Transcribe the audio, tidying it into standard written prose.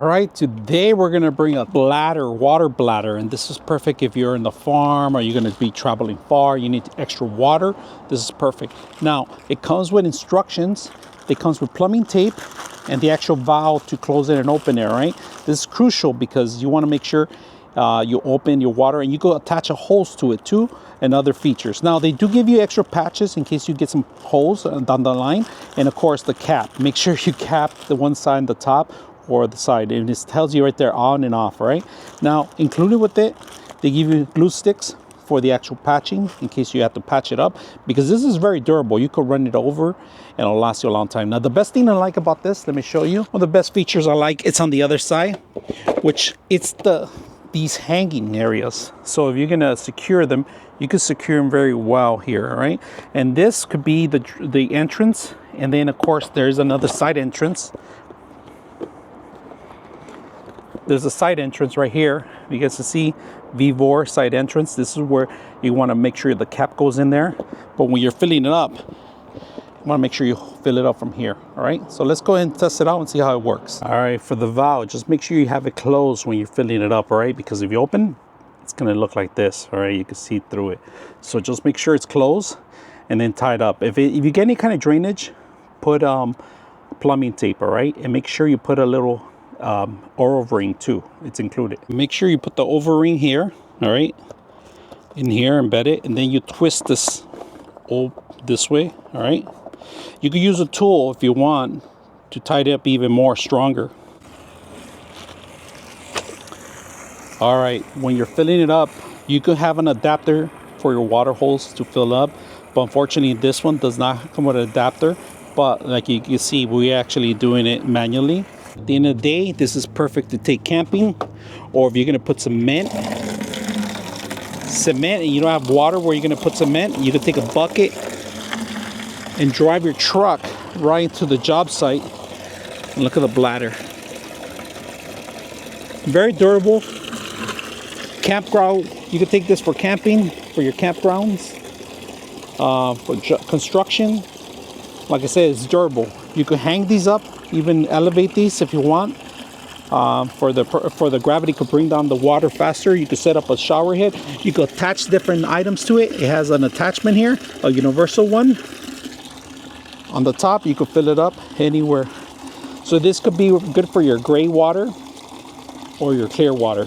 All right, today we're gonna bring a bladder, water bladder, and this is perfect if you're in the farm or you're gonna be traveling far, you need extra water. This is perfect. Now, it comes with instructions. It comes with plumbing tape and the actual valve to close it and open it, right? This is crucial because you wanna make sure you open your water and you go attach a hose to it too and other features. Now, they do give you extra patches in case you get some holes down the line. And of course, the cap. Make sure you cap the one side and the top or the side, and it tells you right there on and off. Right now, included with it, they give you glue sticks for the actual patching in case you have to patch it up, because this is very durable. You could run it over and it'll last you a long time. Now, the best thing I like about this, let me show you. One of the best features I like, it's on the other side, which it's these hanging areas. So if you're gonna secure them, you can secure them very well here, right? And this could be the entrance, and then of course there's another side entrance. There's a side entrance right here. You guys can see VEVOR side entrance. This is where you want to make sure the cap goes in there. But when you're filling it up, you want to make sure you fill it up from here. All right. So let's go ahead and test it out and see how it works. All right. For the valve, just make sure you have it closed when you're filling it up. All right. Because if you open, it's going to look like this. All right. You can see through it. So just make sure it's closed and then tie it up. If you get any kind of drainage, put plumbing tape. All right. And make sure you put a little O-ring too. It's included. Make sure you put the O-ring here, all right, in here, embed it, and then you twist this this way. All right, you can use a tool if you want to tie it up even more stronger. All right, when you're filling it up, you could have an adapter for your water hose to fill up, but unfortunately this one does not come with an adapter. But like you can see, we're actually doing it manually. At the end of the day, this is perfect to take camping, or if you're going to put cement and you don't have water where you're going to put cement, you can take a bucket and drive your truck right into the job site. And look at the bladder. Very durable. Campground, you can take this for camping, for your campgrounds, for construction. Like I said, it's durable. You can hang these up, even elevate these if you want. For the gravity could bring down the water faster. You could set up a shower head. You could attach different items to it. It has an attachment here, a universal one. On the top, you could fill it up anywhere. So this could be good for your gray water or your clear water.